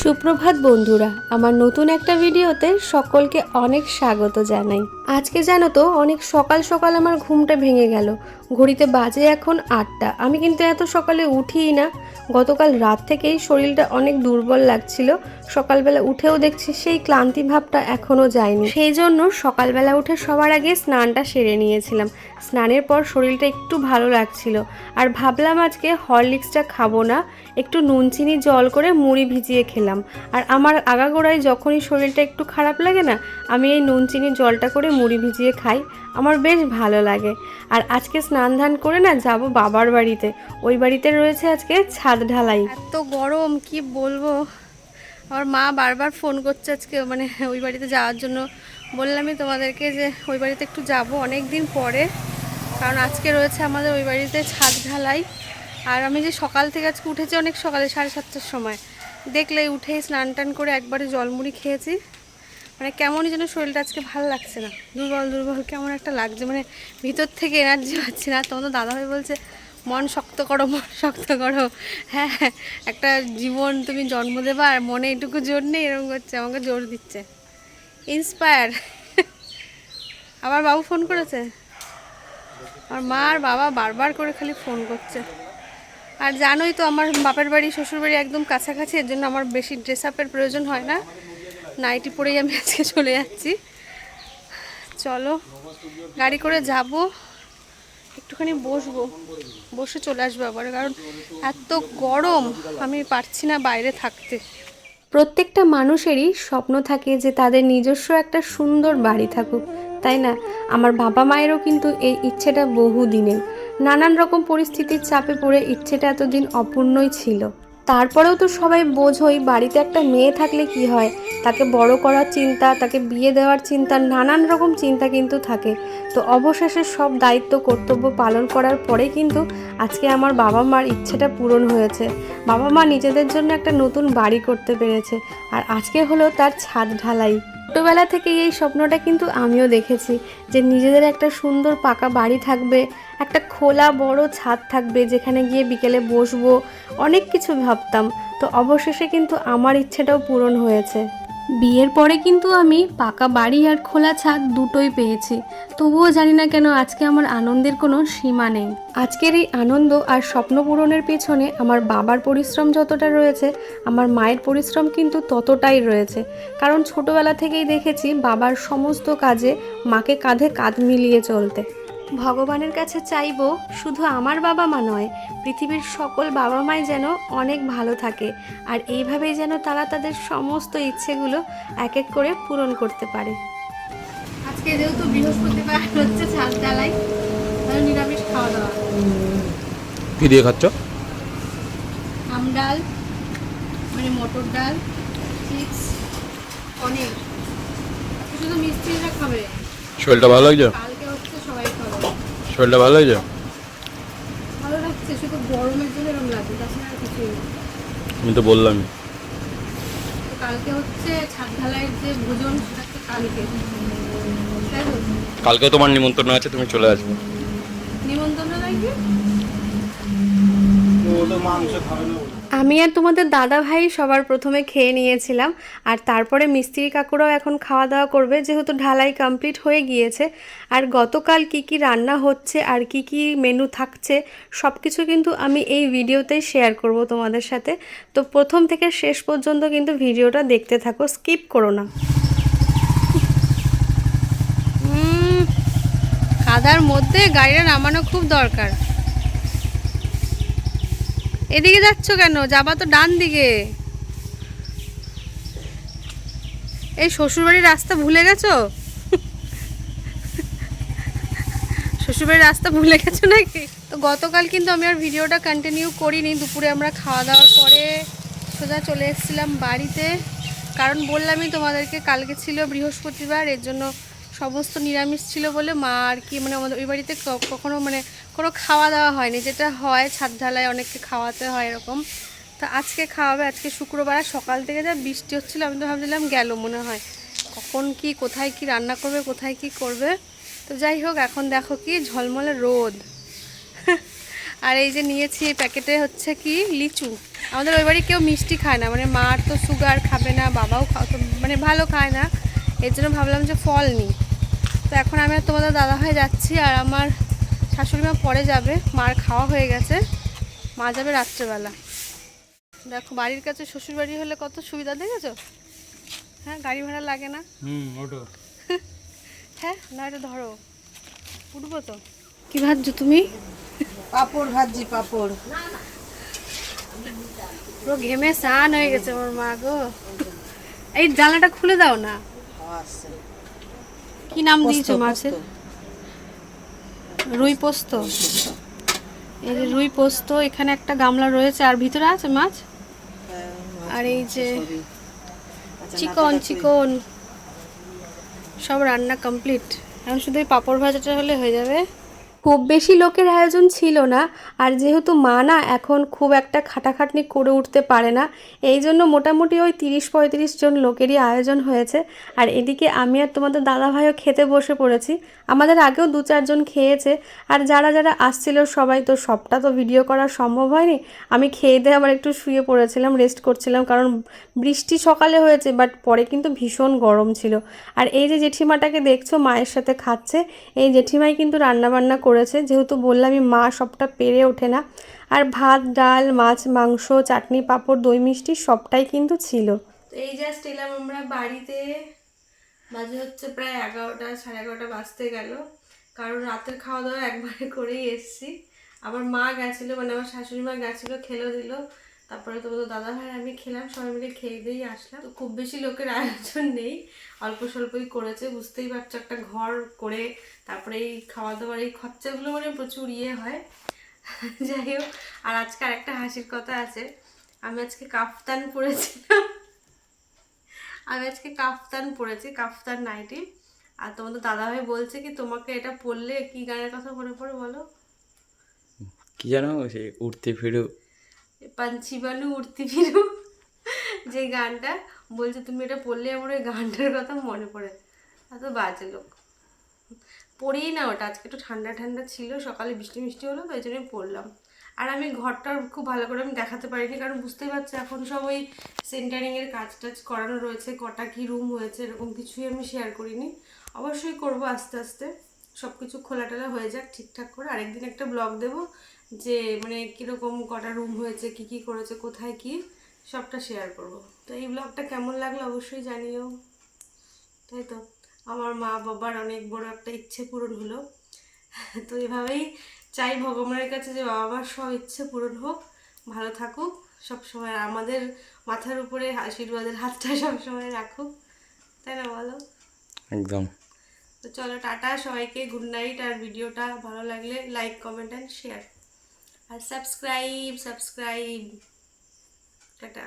সুপ্রভাত বন্ধুরা, আমার নতুন একটা ভিডিওতে সকলকে অনেক স্বাগত জানাই। আজকে জানো তো অনেক সকাল সকাল আমার ঘুমটা ভেঙে গেল। ঘড়িতে বাজে এখন 8টা। আমি কিন্তু এত সকালে উঠিই না। গতকাল রাত থেকেই শরীরটা অনেক দুর্বল লাগছিল। সকালবেলা উঠেও দেখছি সেই ক্লান্তি ভাবটা এখনও যায়নি। সেই জন্য সকালবেলা উঠে সবার আগে স্নানটা সেরে নিয়েছিলাম। স্নানের পর শরীরটা একটু ভালো লাগছিল আর ভাবলাম আজকে হরলিক্সটা খাবো না, একটু নুন চিনি জল করে মুড়ি ভিজিয়ে খেলাম। আর আমার আগাগোড়ায় যখনই শরীরটা একটু খারাপ লাগে না, আমি এই নুন চিনি জলটা করে মুড়ি ভিজিয়ে খাই, আমার বেশ ভালো লাগে। আর আজকে স্নান ধান করে না যাব বাবার বাড়িতে। ওই বাড়িতে রয়েছে আজকে ছাদ ঢালাই। এত গরম কি বলবো। আমার মা বারবার ফোন করছে আজকে মানে ওই বাড়িতে যাওয়ার জন্য। বললামই তোমাদেরকে যে ওই বাড়িতে একটু যাব অনেক দিন পরে, কারণ আজকে রয়েছে আমাদের ওই বাড়িতে ছাদ ঢালাই। আর আমি যে সকাল থেকে আজকে উঠেছি অনেক সকালে 7:30টার সময়, দেখলে উঠেই স্নান টান করে একবারে জলমুড়ি খেয়েছি। মানে কেমনই যেন শরীরটা আজকে ভালো লাগছে না, দুর্বল দুর্বল কেমন একটা লাগছে, মানে ভিতর থেকে এনার্জি পাচ্ছি না। তখন তো দাদাভাই বলছে মন শক্ত করো, মন শক্ত করো। হ্যাঁ, একটা জীবন তুমি জন্ম দেবা আর মনে এটুকু জোর নেই, এরকম করছে, আমাকে জোর দিচ্ছে, ইন্সপায়ার। আবার বাবু ফোন করেছে, আমার মা আর বাবা বারবার করে খালি ফোন করছে। আর জানোই তো আমার বাপের বাড়ি শ্বশুর বাড়ি একদম কাছাকাছি, এর জন্য আমার বেশি ড্রেস আপের প্রয়োজন হয় না। নাইটি পরেই আমি আজকে চলে যাচ্ছি। চলো গাড়ি করে যাব, একটুখানি বসবো, বসে চলে আসবো আবার, কারণ এত গরম আমি পারছি না বাইরে থাকতে। প্রত্যেকটা মানুষেরই স্বপ্ন থাকে যে তাদের নিজস্ব একটা সুন্দর বাড়ি থাকুক, তাই না? আমার বাবা মায়েরও কিন্তু এই ইচ্ছেটা বহু দিনের। নানান রকম পরিস্থিতির চাপে পড়ে ইচ্ছেটা এতদিন অপূর্ণই ছিল। তারপরেও তো সবাই বোঝোই বাড়িতে একটা মেয়ে থাকলে কি হয়, তাকে বড় করার চিন্তা, তাকে বিয়ে দেওয়ার চিন্তা, নানান রকম চিন্তা কিন্তু থাকে। তো অবশেষে সব দায়িত্ব কর্তব্য পালন করার পরে কিন্তু আজকে আমার বাবা মার ইচ্ছেটা পূরণ হয়েছে। বাবা মা নিজেদের জন্য একটা নতুন বাড়ি করতে পেরেছে, আর আজকে হলো তার ছাদ ঢালাই। ছোটোবেলা থেকে এই স্বপ্নটা কিন্তু আমিও দেখেছি যে নিজেদের একটা সুন্দর পাকা বাড়ি থাকবে, একটা খোলা বড় ছাদ থাকবে যেখানে গিয়ে বিকেলে বসবো, অনেক কিছু ভাবতাম। তো অবশেষে কিন্তু আমার ইচ্ছেটাও পূরণ হয়েছে। বিয়ের পরে কিন্তু আমি পাকা বাড়ি আর খোলা ছাদ দুটোই পেয়েছি, তবুও জানি না কেন আজকে আমার আনন্দের কোনো সীমা নেই। আজকের এই আনন্দ আর স্বপ্ন পূরণের পেছনে আমার বাবার পরিশ্রম যতটা রয়েছে, আমার মায়ের পরিশ্রম কিন্তু ততটাই রয়েছে। কারণ ছোটোবেলা থেকেই দেখেছি বাবার সমস্ত কাজে মাকে কাঁধে কাঁধ মিলিয়ে চলতে। ভগবানের কাছে চাইবো শুধু আমার বাবা মা নয়, পৃথিবীর সকল বাবা মাই যেন অনেক ভালো থাকে, আর এইভাবেই যেন তারা তাদের সমস্ত ইচ্ছেগুলো এক এক করে পূরণ করতে পারে। আজকে যেহেতু বৃহস্পতিবার হচ্ছে ছাদ ঢালাই, তাহলে নিরামিষ খাওয়া দাওয়া। কি দিয়ে খাচ্ছ? আম ডাল, মানে মটর ডাল, চিপস, পনির। শুধু মিস্ত্রিরা খাবে। শরীরটা ভালো লাগছে? কালকে হচ্ছে সবাই খাবে। শরীরটা ভালো লাগছে? ভালো লাগছে, শুধু গরমের জন্য এরকম লাগছে, তাছাড়া আর কিছুই না। আমি তো বললামই। কালকে হচ্ছে ছাদ ঢালাইয়ের যে ভোজন, সেটা হচ্ছে কালকে, তাই তো? কালকে তোমার নিমন্ত্রণ আছে, তুমি চলে আসবে। নিমন্ত্রণ লাগবে। আমি আর তোমাদের দাদা ভাই সবার প্রথমে খেয়ে নিয়েছিলাম, আর তারপরে মিস্ত্রি কাকুরাও এখন খাওয়া দাওয়া করবে, যেহেতু ঢালাই কমপ্লিট হয়ে গিয়েছে। আর গতকাল কি কি রান্না হচ্ছে আর কি কি মেনু থাকছে সব কিছু কিন্তু আমি এই ভিডিওতেই শেয়ার করব তোমাদের সাথে। তো প্রথম থেকে শেষ পর্যন্ত কিন্তু ভিডিওটা দেখতে থাকো, স্কিপ করো না। কাদার মধ্যে গাড়িটা নামানো খুব দরকার। এদিকে যাচ্ছ কেন? যাবা তো ডান দিকে। এই শ্বশুরবাড়ির রাস্তা ভুলে গেছো? শ্বশুরবাড়ির রাস্তা ভুলে গেছো নাকি? তো গতকাল কিন্তু আমি আর ভিডিওটা কন্টিনিউ করিনি। দুপুরে আমরা খাওয়া দাওয়ার পরে সোজা চলে এসেছিলাম বাড়িতে, কারণ বললামই তোমাদেরকে কালকে ছিল বৃহস্পতিবার, এর জন্য সমস্ত নিরামিষ ছিল বলে মা আর কি, মানে আমাদের ওই বাড়িতে কখনো মানে কোনো খাওয়া দাওয়া হয়নি, যেটা হয় ছাদ ঢালায় অনেককে খাওয়াতে হয় এরকম। তো আজকে খাওয়াবে। আজকে শুক্রবার, সকাল থেকে যা বৃষ্টি হচ্ছিলো, আমি তো ভাবছিলাম গেল মনে হয়, কখন কি কোথায় কি রান্না করবে, কোথায় কি করবে। তো যাই হোক, এখন দেখো কি ঝলমলে রোদ। আর এই যে নিয়েছি এই প্যাকেটে হচ্ছে কি লিচু, আমাদের ওই বাড়ি কেউ মিষ্টি খায় না, মানে মার তো সুগার, খাবে না, বাবাও মানে ভালো খায় না, এর জন্য ভাবলাম যে ফল নিই। তো এখন আমি আর তোমাদের দাদাভাই যাচ্ছি, আর আমার শাশুড়ি মা পরে যাবে, মার খাওয়া হয়ে গেছে, মা যাবে রাত্রেবেলা। দেখো বাড়ির কাছে শ্বশুর বাড়ি হলে কত সুবিধা, দেখেছো? হ্যাঁ, গাড়ি ভাড়া লাগে না। ওটো। হ্যাঁ, না এটা ধরো, উঠবো তো। কি ভাবছো তুমি? পাপড় ভাজি, পাপড়। পুরো ঘেমে স্নান হয়ে গেছে আমার মা গো। এই জানলাটা খুলে দাও না। কি নাম দিয়েছো মাছের? রুই পোস্ত। এই যে রুই পোস্ত, এখানে একটা গামলা রয়েছে, আর ভিতরে আছে মাছ। আর এই যে চিকন চিকন সব রান্না কমপ্লিট, এখন শুধু এই পাঁপড় ভাজাটা হলে হয়ে যাবে। খুব বেশি লোকের আয়োজন ছিল না, আর যেহেতু মা না এখন খুব একটা খাটাখাটনি করে উঠতে পারে না, এই জন্য মোটামুটি ওই 30-35 জন লোকেরই আয়োজন হয়েছে। আর এদিকে আমি আর তোমাদের দাদাভাইও খেতে বসে পড়েছি। আমাদের আগেও 2-4 জন খেয়েছে, আর যারা যারা আসছিল সবাই, তো সবটা তো ভিডিও করা সম্ভব হয়নি। আমি খেয়ে দিয়ে আবার একটু শুয়ে পড়েছিলাম, রেস্ট করছিলাম, কারণ বৃষ্টি সকালে হয়েছে, বাট পরে কিন্তু ভীষণ গরম ছিল। আর এই যে জেঠিমাটাকে দেখছো মায়ের সাথে খাচ্ছে, এই জেঠিমাই কিন্তু রান্নাবান্না করেছে, যেহেতু বললামই মা সবটা পেরে ওঠে না। আর ভাত, ডাল, মাছ, মাংস, চাটনি, পাঁপড়, দই মিষ্টি সবটাই কিন্তু ছিল। তো এই জাস্ট এলাম আমরা বাড়িতে, বাজে হচ্ছে প্রায় 11টা, 11:30 বাজতে গেল, কারণ রাতের খাওয়া দাওয়া একবারে করেই এসছি। আবার মা গেছিলো, মানে আমার শাশুড়ি মা গেছিলো, খেলো দিল, তারপরে তোমাদের দাদা ভাই আমি খেলাম, সবাই মিলে খেয়ে দিয়েই আসলাম। তো খুব বেশি লোকের আয়োজন নেই, অল্প স্বল্পই করেছে, বুঝতেই পারছো, একটা ঘর করে তারপরে এই খাওয়া দাওয়ার এই খরচাগুলো মানে প্রচুর হয়। যাই হোক, আর আজকে আরেকটা হাসির কথা আছে, আমি আজকে কাফতান পরেছিলাম, কাফতান নাইটি। আর তোমাদের দাদাভাই বলছে কি, তোমাকে এটা পরলে কি গানের কথা মনে পড়ে বলো? কি জানো, সে উঠতে ফিরু, পাঞ্চি বানু উড়তি ফিরু, যে গানটা বলছে, তুমি এটা পড়লে আমার ওই গানটার কথা মনে পড়ে। এত বাজে লোক, পড়েই না ওটা। আজকে একটু ঠান্ডা ঠান্ডা ছিল, সকালে বৃষ্টি মিষ্টি হলো, তো এই জন্যই পড়লাম। আর আমি ঘরটা খুব ভালো করে আমি দেখাতে পারিনি, কারণ বুঝতেই পারছি এখন সব ওই সেন্টারিংয়ের কাজ টাজ করানো রয়েছে, কটা কি রুম হয়েছে এরকম কিছুই আমি শেয়ার করিনি। অবশ্যই করব আস্তে আস্তে, সব কিছু খোলা টোলা হয়ে যাক ঠিকঠাক করে। আরেকদিন একটা ব্লগ দেবো, যে মানে কীরকম কটা রুম হয়েছে, কি কি করেছে, কোথায় কি, সবটা শেয়ার করব। তো এই ব্লগটা কেমন লাগলো অবশ্যই জানিও, তাই তো। আমার মা বাবার অনেক বড় একটা ইচ্ছে পূরণ হলো। তো এভাবেই চাই ভগবানের কাছে যে বাবা মার সব ইচ্ছে পূরণ হোক, ভালো থাকুক সবসময়, আমাদের মাথার উপরে আশীর্বাদের হাতটা সবসময় রাখুক, তাই না বলো? একদম। তো চলো, টাটা সবাইকে, গুড নাইট। আর ভিডিওটা ভালো লাগলে লাইক, কমেন্ট অ্যান্ড শেয়ার, আর সাবস্ক্রাইব। টাটা।